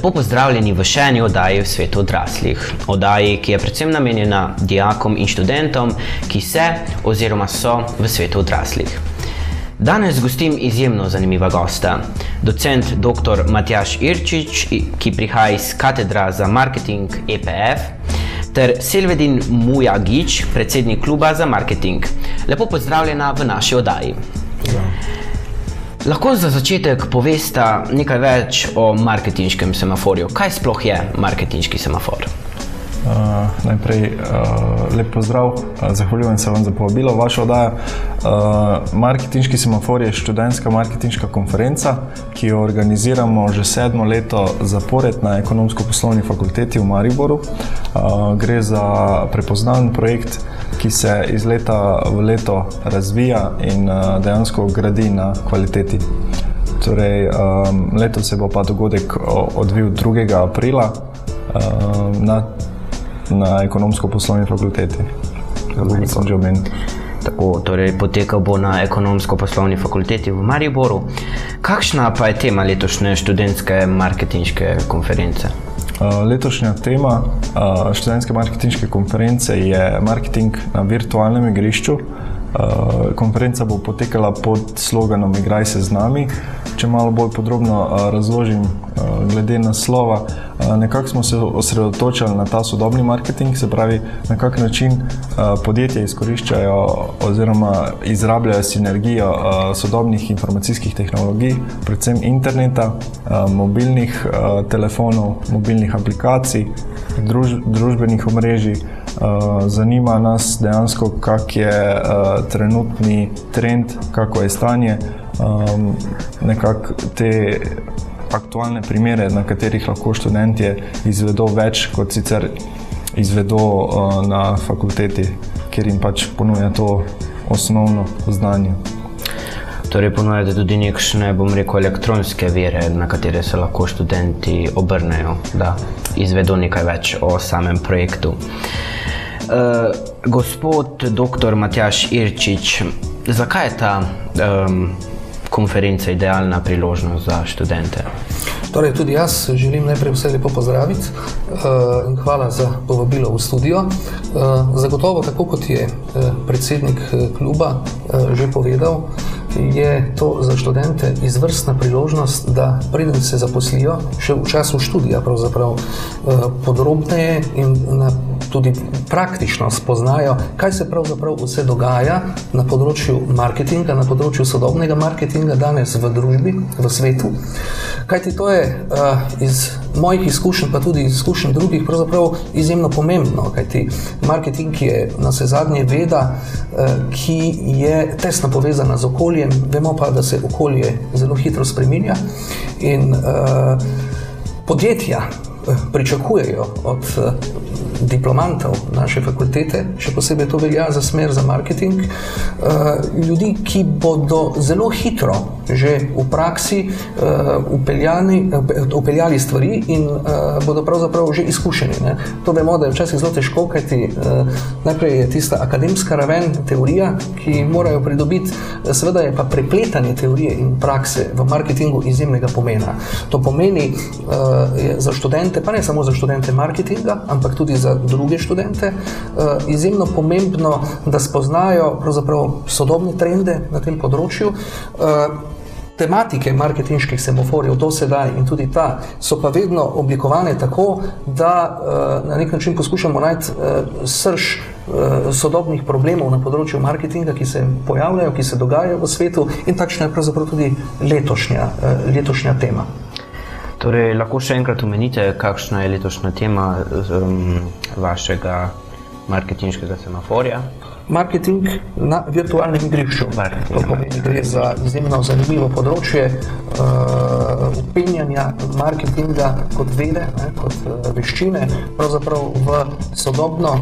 Lepo pozdravljeni v še eni oddaji v svetu odraslih. Oddaji, ki je predvsem namenjena dijakom in študentom, ki se oziroma so v svetu odraslih. Danes gostim izjemno zanimiva gosta. Docent dr. Matjaž Irčič, ki prihaja iz katedra za marketing EPF, ter Selvedin Mujagić, predsednik kluba za marketing. Lepo pozdravljena v naši oddaji. Lahko za začetek povesta nekaj več o marketinškem semaforju. Kaj sploh je marketinški semafor? Najprej lep pozdrav, zahvaljujem se vam za povabilo v vašo oddajo. Marketinški semafor je študentska marketinška konferenca, ki jo organiziramo že 7. leto zapored na Ekonomsko-poslovni fakulteti v Mariboru. Gre za prepoznaven projekt, ki se iz leta v leto razvija in dejansko gradi na kvaliteti. Torej, letos se bo pa dogodek odvil 2. aprila na Ekonomsko-poslovni fakulteti. Sem že omenil. Tako, torej potekal bo na Ekonomsko-poslovni fakulteti v Mariboru. Kakšna pa je tema letošnje študentske marketinške konference? Letošnja tema študentske marketinške konference je marketing na virtualnem igrišču. Konferenca bo potekala pod sloganom Igraj se z nami. Če malo bolj podrobno razložim glede naslova, nekako smo se osredotočali na ta sodobni marketing, se pravi, na kak način podjetja izkoriščajo oziroma izrabljajo sinergijo sodobnih informacijskih tehnologij, predvsem interneta, mobilnih telefonov, mobilnih aplikacij, družbenih omrežij. Zanima nas dejansko, kak je trenutni trend, kako je stanje, nekako te aktualne primere, na katerih lahko študentje izvedo več, kot sicer izvedo na fakulteti, kjer jim pač ponuja to osnovno znanje. Torej ponujate tudi nekšne, bom rekel, elektronske vire, na katere se lahko študenti obrnejo, da izvedo nekaj več o samem projektu. Gospod dr. Matjaž Irčič, zakaj je ta konferenca idealna priložnost za študente? Torej, tudi jaz želim najprej vse lepo pozdraviti in hvala za povabilo v studio. Zagotovo, tako kot je predsednik kluba že povedal, je to za študente izvrstna priložnost, da preden se zaposlijo, še v času študija pravzaprav podrobneje in tudi praktično spoznajo, kaj se pravzaprav vse dogaja na področju marketinga, na področju sodobnega marketinga danes v družbi, v svetu. Kajti to je iz mojih izkušenj, pa tudi izkušenj drugih, pravzaprav izjemno pomembno, kajti marketing je navsezadnje veda, ki je tesno povezana z okoljem. Vemo pa, da se okolje zelo hitro spreminja in podjetja pričakujejo od diplomantov naše fakultete, še posebej to velja za smer za marketing, ljudi, ki bodo zelo hitro že v praksi upeljali stvari in bodo pravzaprav že izkušeni. To vemo, da je včasih zelo težko, kajti najprej je tista akademska raven, teorija, ki morajo pridobiti, seveda je pa prepletanje teorije in prakse v marketingu izjemnega pomena. To pomeni za študente, pa ne samo za študente marketinga, ampak tudi za druge študente, izjemno pomembno, da spoznajo pravzaprav sodobne trende na tem področju. Tematike marketinških semaforjev do sedaj in tudi ta so pa vedno oblikovane tako, da na nek način poskušamo najti srž sodobnih problemov na področju marketinga, ki se pojavljajo, ki se dogajajo v svetu, in takšna je pravzaprav tudi letošnja tema. Torej, lahko še enkrat omenite, kakšna je letošnja tema vašega marketinškega semaforja? Marketing na virtualnem igrišču. To pomeni, gre za izjemno zanimivo področje vpenjanja marketinga kot vede, kot veščine, pravzaprav v sodobno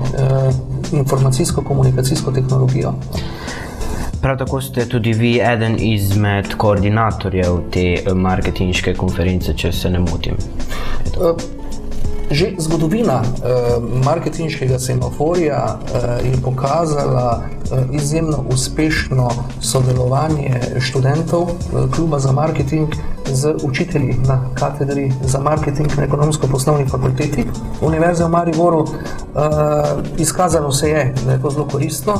informacijsko-komunikacijsko tehnologijo. Prav tako ste tudi vi eden izmed koordinatorjev te marketinške konference, če se ne motim. Že zgodovina marketinškega semaforja je pokazala izjemno uspešno sodelovanje študentov Kluba za marketing z učitelji na katedri za marketing na Ekonomsko-poslovni fakulteti Univerze v Mariboru. Izkazalo se je, da je to zelo koristno,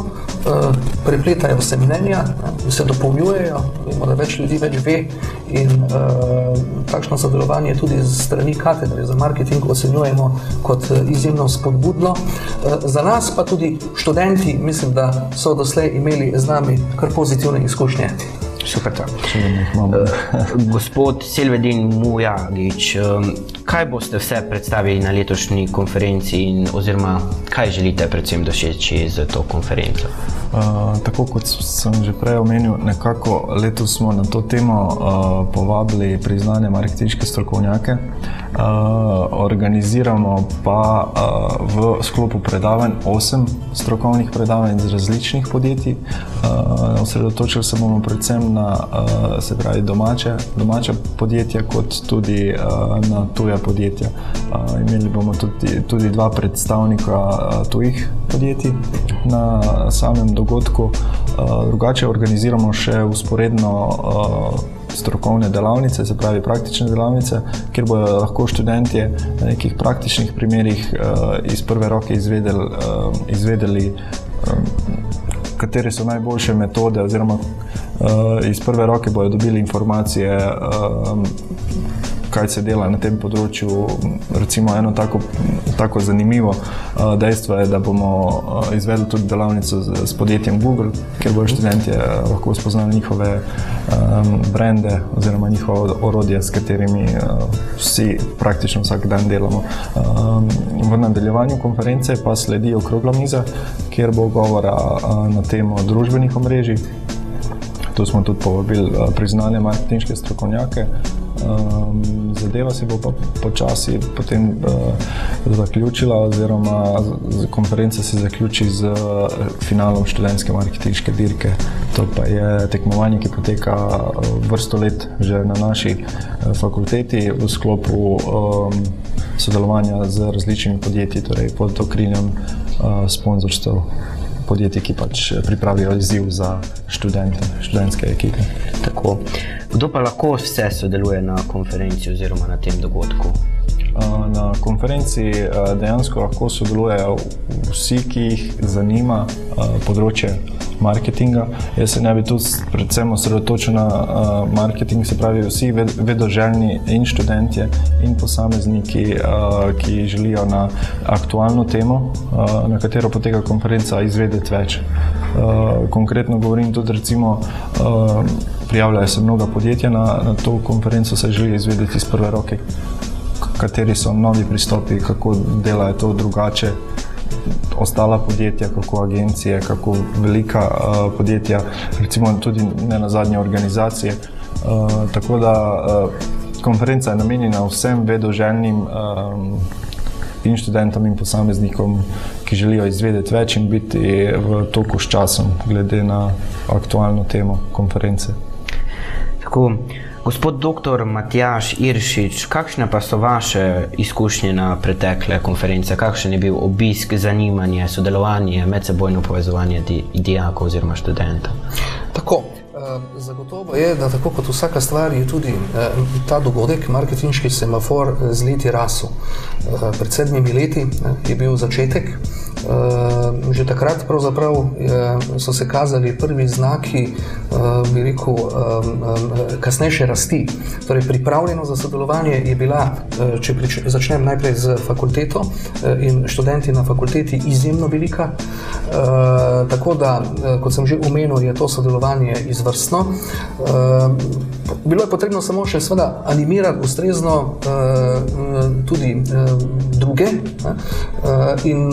prepletajo se mnenja, se dopolnjujejo, vemo, da več ljudi več ve in takšno sodelovanje tudi z strani katedre za marketing ocenjujemo kot izjemno spodbudno. Za nas pa tudi študenti, mislim, da so doslej imeli z nami kar pozitivne izkušnje. Super. Gospod Selvedin Mujagić, kaj boste vse predstavili na letošnji konferenci oziroma kaj želite predvsem doseči z to konferenco? Tako kot sem že prej omenil, nekako letos smo na to temo povabili priznane marketinške strokovnjake. Organiziramo pa v sklopu predavanj 8 strokovnih predavanj iz različnih podjetij. Osredotočili se bomo predvsem na domače podjetja kot tudi na tuja podjetja. Imeli bomo tudi 2 predstavnika tujih podjetij na samem dogodku. Drugače organiziramo še vzporedno strokovne delavnice, se pravi praktične delavnice, kjer bodo lahko študentje na nekih praktičnih primerih iz prve roke izvedeli, katere so najboljše metode, oziroma iz prve roke bodo dobili informacije, kaj se dela na tem področju. Recimo eno tako zanimivo dejstvo je, da bomo izvedli tudi delavnico s podjetjem Google, kjer bodo študentje lahko spoznali njihove brande oziroma njihove orodje, s katerimi vsi praktično vsak dan delamo. V nadaljevanju konference pa sledi okrogla miza, kjer bo govora na temo družbenih omrežij. Tu smo tudi povabili priznane marketinške strokovnjake. Zadeva se bo pa počasi potem zaključila, oziroma konferenca se zaključi z finalom študentske marketinške dirke. To pa je tekmovanje, ki poteka vrsto let že na naši fakulteti v sklopu sodelovanja z različnimi podjetji, torej pod okriljem sponzorstev podjetij, ki pač pripravijo izziv za študentske ekipe. Tako. Kdo pa lahko vse sodeluje na konferenci oziroma na tem dogodku? Na konferenci dejansko lahko sodelujejo vsi, ki jih zanima področje marketinga. Jaz se ne bi tudi predvsem osredotočil na marketing, se pravi vsi vedoželjni in študentje in posamezniki, ki želijo na aktualno temo, na katero poteka konferenca, izvedeti več. Konkretno govorim tudi recimo, prijavljajo se mnoga podjetja na to konferenco, se želijo izvedeti iz prve roke, kateri so novi pristopi, kako delajo to drugače ostala podjetja, kako agencije, kako velika podjetja, recimo tudi ne nazadnje organizacije. Tako da konferenca je namenjena vsem vedoželjnim in študentom in posameznikom, ki želijo izvedeti več in biti v toku s časom, glede na aktualno temo konference. Tako. Gospod dr. Matjaž Iršič, kakšne pa so vaše izkušnje na pretekle konference? Kakšen je bil obisk, zanimanje, sodelovanje, medsebojno povezovanje dijakov oziroma študentov? Tako, zagotovo je, da tako kot vsaka stvar je tudi ta dogodek, marketinški semafor, z leti rasel. Pred 7 leti je bil začetek. Že takrat pravzaprav so se kazali prvi znaki, bi rekel, kasnejše rasti. Torej, pripravljenost za sodelovanje je bila, če začnem najprej z fakulteto in študenti na fakulteti, izjemno velika. Tako da, kot sem že omenil, je to sodelovanje izvrstno. Bilo je potrebno samo še seveda animirati ustrezno tudi druge in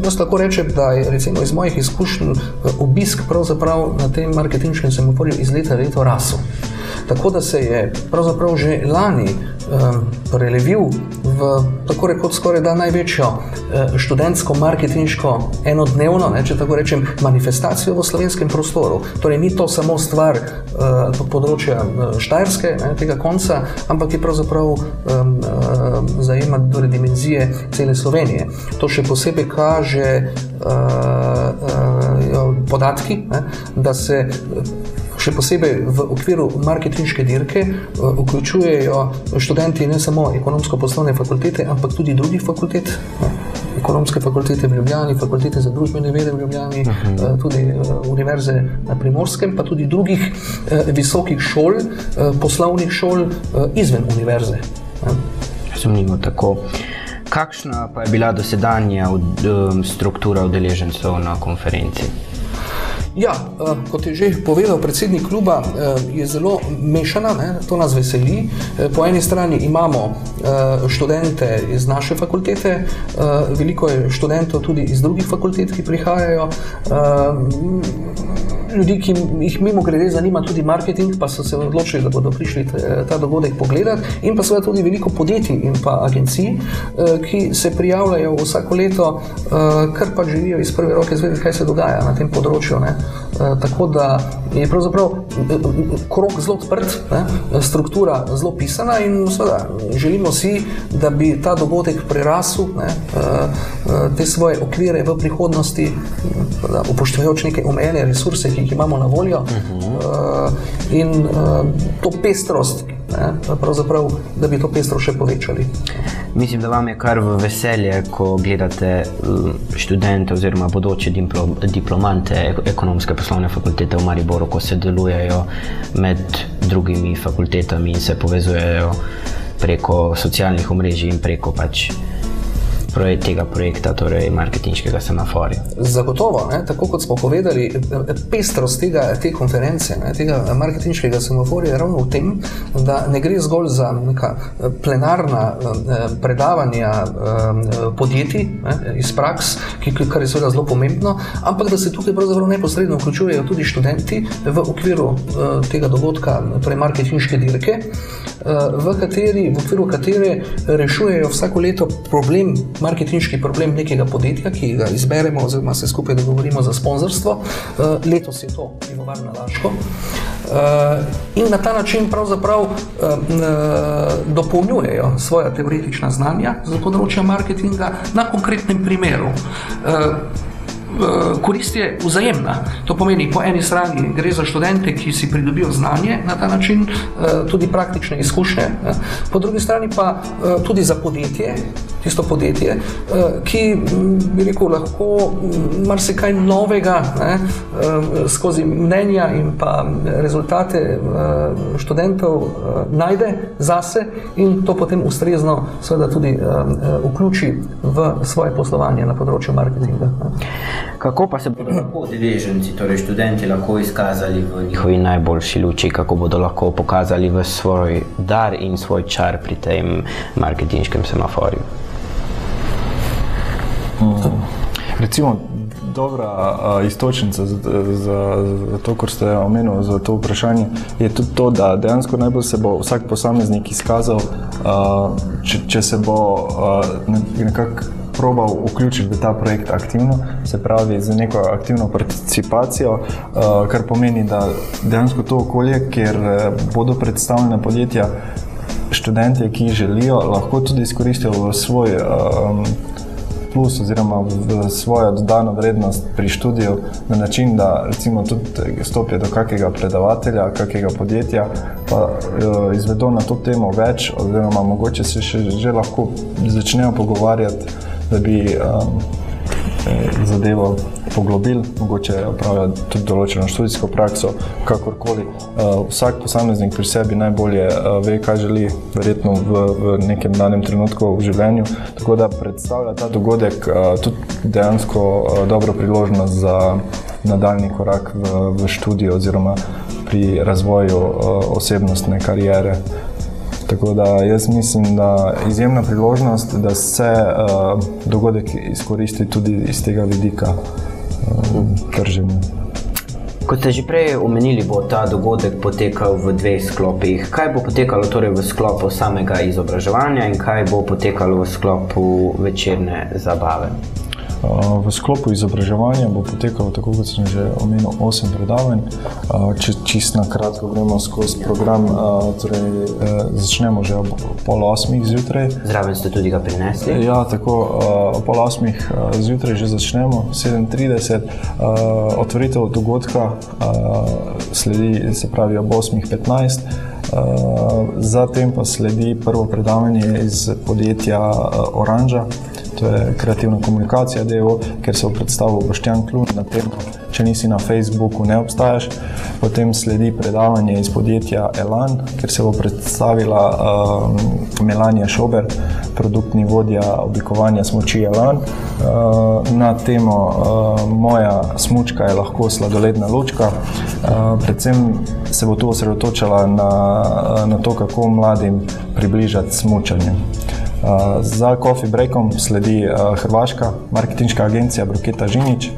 jaz lahko rečem, da je recimo iz mojih izkušenj obisk pravzaprav na tem marketinškem semaforju iz leta v leto rasel. Tako da se je pravzaprav že lani prelevil v tako rekoč skoraj da največjo študentsko marketinško enodnevno, če tako rečem, manifestacijo v slovenskem prostoru. Torej ni to samo stvar področja Štajerske, tega konca, ampak je pravzaprav zajema torej dimenzije cele Slovenije. To še posebej kaže podatki, da se še posebej v okviru marketinške dirke vključujejo študenti ne samo ekonomsko-poslovne fakultete, ampak tudi drugih fakultet, ekonomske fakultete v Ljubljani, fakultete za družbene vede v Ljubljani, tudi univerze na Primorskem, pa tudi drugih visokih šol, poslovnih šol izven univerze. Razumljivo tako. Kakšna pa je bila dosedanja struktura udeležencev na konferenci? Ja, kot je že povedal predsednik kluba, je zelo mešana, to nas veseli. Po eni strani imamo študente iz naše fakultete, veliko je študentov tudi iz drugih fakultet, ki prihajajo, ljudi, ki jih mimogrede zanima tudi marketing, pa so se odločili, da bodo prišli ta dogodek pogledati, in pa seveda tudi veliko podjetij in pa agencij, ki se prijavljajo vsako leto, kar pa želijo iz prve roke izvedeti, kaj se dogaja na tem področju. Tako da je pravzaprav krog zelo odprt, struktura zelo pisana in seveda želimo si, da bi ta dogodek prerasel te svoje okvire v prihodnosti, upoštevajoč neke omejene resurse, ki jih imamo na voljo, in to pestrost, pravzaprav, da bi to pestrost še povečali. Mislim, da vam je kar v veselje, ko gledate študente oziroma bodoče diplomante ekonomske poslovne fakultete v Mariboru, ko se delujejo med drugimi fakultetami in se povezujejo preko socialnih omrežij in preko tega projekta, torej marketinškega semaforja. Zagotovo, tako kot smo povedali, pestrost te konference, tega marketinškega semaforja je ravno v tem, da ne gre zgolj za neka plenarna predavanja podjetij iz praks, kar je seveda zelo pomembno, ampak da se tukaj pravzaprav neposredno vključujejo tudi študenti v okviru tega dogodka, torej marketinške dirke, v okviru katere rešujejo vsako leto marketinški problem nekega podjetja, ki ga izberemo oziroma se skupaj dogovorimo za sponzorstvo. Letos je to Pivovarna Laško. In na ta način pravzaprav dopolnjujejo svoja teoretična znanja za področja marketinga na konkretnem primeru. Korist je vzajemna. To pomeni, po eni strani gre za študente, ki si pridobijo znanje na ta način, tudi praktične izkušnje, po drugi strani pa tudi za podjetje, tisto podjetje, ki bi rekel lahko marsikaj novega skozi mnenja in pa rezultate študentov najde zase in to potem ustrezno seveda tudi vključi v svoje poslovanje na področju marketinga. Kako pa se bodo lahko udeleženci, torej študenti, lahko izkazali v njihovi najboljši luči, kako bodo lahko pokazali v svoj dar in svoj čar pri tem marketinškem semaforju? Recimo, dobra istočnica za to, kar ste omenili, za to vprašanje, je tudi to, da dejansko najbolj se bo vsak posameznik izkazal, če se bo nekako probal vključiti v ta projekt aktivno, se pravi z neko aktivno participacijo, kar pomeni, da dejansko to okolje, kjer bodo predstavljena podjetja, študentje, ki želijo, lahko tudi izkoristijo v svoj plus oziroma v svojo dodano vrednost pri študiju na način, da recimo tudi stopijo do kakega predavatelja, kakega podjetja, pa izvedo na to temo več oziroma mogoče se že lahko začnejo pogovarjati, da bi zadevo poglobili, mogoče opravljajo tudi določeno študijsko prakso, kakorkoli. Vsak posameznik pri sebi najbolje ve, kaj želi, verjetno v nekem danem trenutku v življenju, tako da predstavlja ta dogodek tudi dejansko dobro priložnost za nadaljnji korak v študiju oziroma pri razvoju osebnostne kariere. Tako da jaz mislim, da izjemna priložnost, da se dogodek izkoristi tudi iz tega vidika trženja. Kot ste že prej omenili, bo ta dogodek potekal v dveh sklopih. Kaj bo potekalo torej v sklopu samega izobraževanja in kaj bo potekalo v sklopu večerne zabave? V sklopu izobraževanja bo potekalo, tako kot sem že omenil, 8 predavanj. Čisto na kratko gremo skozi program, torej začnemo že ob 7:30 zjutraj. Zraven ste tudi ga prinesli? Ja, tako ob 7:30 zjutraj že začnemo, 7:30. Otvoritev dogodka sledi, se pravi, ob 8:15. Zatem pa sledi prvo predavanje iz podjetja Oranža, to je kreativna komunikacija d.o.o., kjer se bo predstavil Boštjan Klun na temo Če nisi na Facebooku, ne obstajaš. Potem sledi predavanje iz podjetja Elan, kjer se bo predstavila Melania Šober, produktni vodja oblikovanja smuči Elan, na temo Moja smučka je lahko sladoledna lučka. Predvsem se bo tu osredotočala na to, kako mladim približati smučanje. Za coffee breakom sledi hrvaška marketinška agencija Broketa Žinić.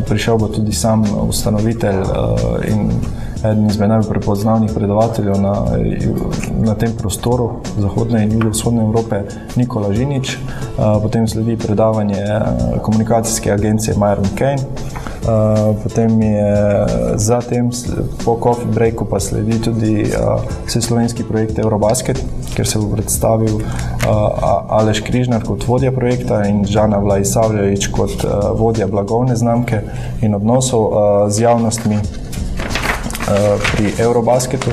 Prišel bo tudi sam ustanovitelj in eden izmed najbolj prepoznavnih predavateljev na tem prostoru zahodne in jugovzhodne Evrope, Nikola Žinić. Potem sledi predavanje komunikacijske agencije Myron Kane. Potem zatem po coffee breaku pa sledi tudi vseslovenski projekt Eurobasket, kjer se bo predstavil Aleš Križnar kot vodja projekta in Žana Vlajsavljević kot vodja blagovne znamke in odnosov z javnostmi pri Eurobasketu.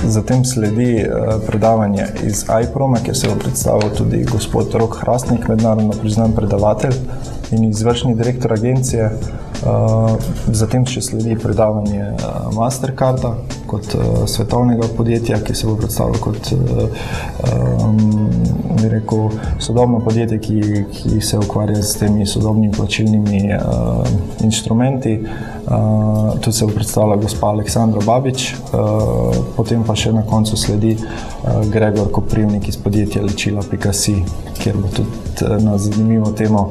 Zatem sledi predavanje iz iProma, kjer se bo predstavil tudi gospod Rok Hrastnik, mednarodno priznan predavatelj in izvršni direktor agencije. Zatem še sledi predavanje Mastercarda kot svetovnega podjetja, ki se bo predstavilo kot sodobno podjetje, ki se ukvarja s temi sodobnimi plačilnimi inštrumenti. Tu se bo predstavila gospa Aleksandra Babič, potem pa še na koncu sledi Gregor Koprivnik iz podjetja Ličila.si, kjer bo tudi na zanimivo temo,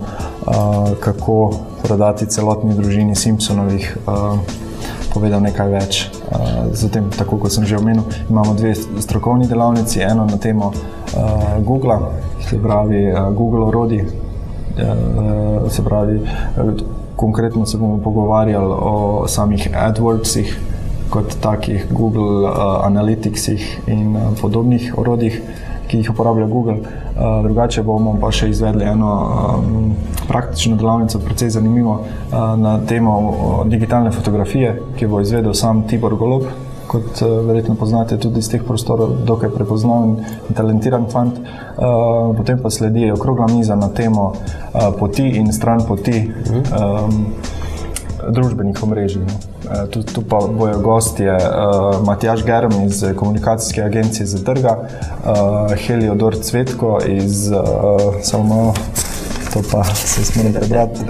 kako prodati celotni družini Simpsonovih, povedal nekaj več. Zatem, tako kot sem že omenil, imamo dve strokovni delavnici, eno na temo Google, se pravi Google orodij, se pravi konkretno se bomo pogovarjali o samih AdWordsih kot takih, Google Analyticsih in podobnih orodjih, ki jih uporablja Google. Drugače bomo pa še izvedli eno praktično delavnico, precej zanimivo, na temo digitalne fotografije, ki bo izvedel sam Tibor Golob, kot verjetno poznate tudi iz teh prostorov, dokaj prepoznaven in talentiran fant. Potem pa sledi okrogla miza na temo poti in stran poti družbenih omrežij. Tu pa bojo gostje Matjaž Germ iz komunikacijske agencije Zadrga, Heliodor Cvetko iz, samo to pa se smerim prebrati,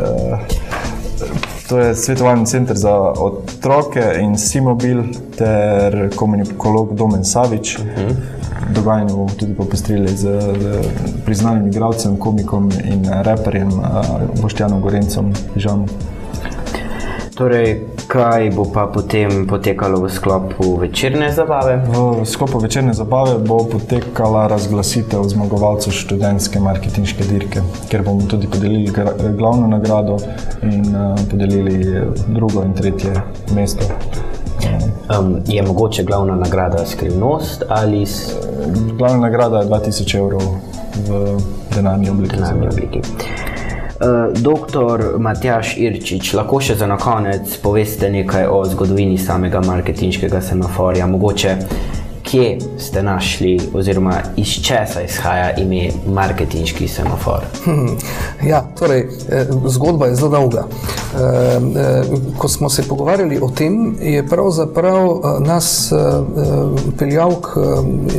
to je svetovalni center za otroke in Simobil ter komunikolog Domen Savič. Dogajanje bomo tudi popestrili z priznanim igralcem, komikom in raperjem Boštjanom Gorencem Žanom. Torej, kaj bo pa potem potekalo v sklopu večerne zabave? V sklopu večerne zabave bo potekala razglasitev zmagovalcev študentske marketinške dirke, kjer bomo tudi podelili glavno nagrado in podelili drugo in tretje mesto. Je mogoče glavna nagrada skrivnost ali Glavna nagrada je 2000 evrov v denarni obliki. Doktor Matjaž Irčič, lahko še za na konec poveste nekaj o zgodovini samega marketinškega semaforja, mogoče kje ste našli oziroma iz česa izhaja ime marketinški semafor? Ja, torej, zgodba je zelo dolga. Ko smo se pogovarjali o tem, je pravzaprav nas peljal k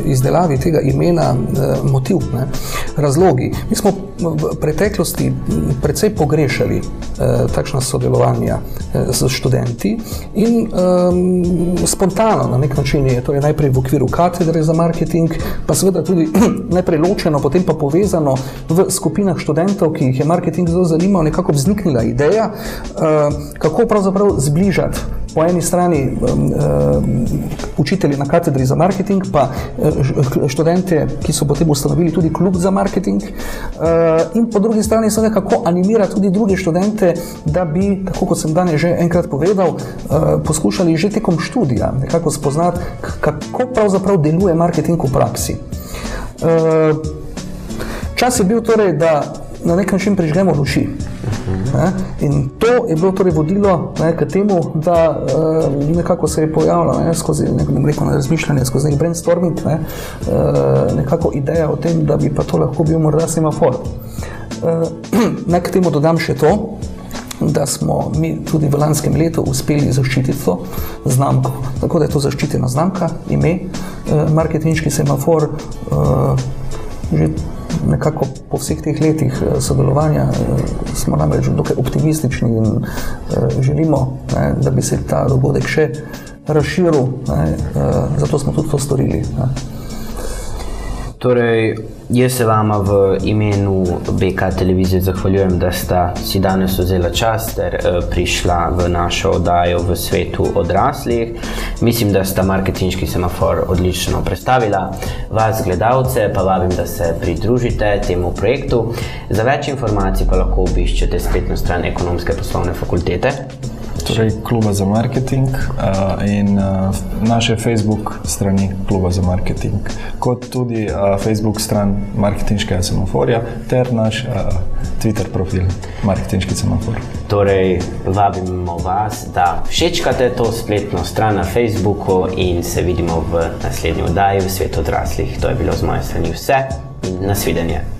izdelavi tega imena motiv, razlogi. Mi smo v preteklosti precej pogrešali takšna sodelovanja s študenti in spontano na nek način je, torej najprej v okviru katedre za marketing, pa seveda tudi najprej ločeno, potem pa povezano v skupinah študentov, ki jih je marketing zelo zanimal, nekako vzniknila ideja, kako pravzaprav zbližati po eni strani učitelji na katedri za marketing, pa študente, ki so potem ustanovili tudi klub za marketing, in po drugi strani seveda kako animira tudi druge študente, da bi, tako kot sem danes že enkrat povedal, poskušali že tekom študija nekako spoznati, kako pravzaprav deluje marketing v praksi. Čas je bil torej, da na nek način prižgemo luči. In to je bilo torej vodilo k temu, da nekako se je pojavila skozi razmišljanje, skozi nek brainstorming, nekako ideja o tem, da bi pa to lahko bil morda semafor. Naj k temu dodam še to, da smo mi tudi v lanskem letu uspeli zaščititi to znamko. Tako da je to zaščitena znamka, ime, marketinški semafor, že nekako po vseh teh letih sodelovanja smo namreč dokaj optimistični in želimo, da bi se ta dogodek še razširil, zato smo tudi to storili. Torej, jaz se vama v imenu BK televizije zahvaljujem, da sta si danes vzela čas ter prišla v našo oddajo v svetu odraslih. Mislim, da sta marketinški semafor odlično predstavila. Vas, gledalce, pa vabim, da se pridružite temu projektu. Za več informacij pa lahko obiščete spletno stran Ekonomske poslovne fakultete. Torej, Kluba za marketing in naše Facebook strani Kluba za marketing, kot tudi Facebook stran Marketinškega semaforja ter naš Twitter profil Marketinški semafor. Torej, vabimo vas, da všečkate to spletno stran na Facebooku in se vidimo v naslednji oddaji v svetu odraslih. To je bilo z moje strani vse in nasvidenje.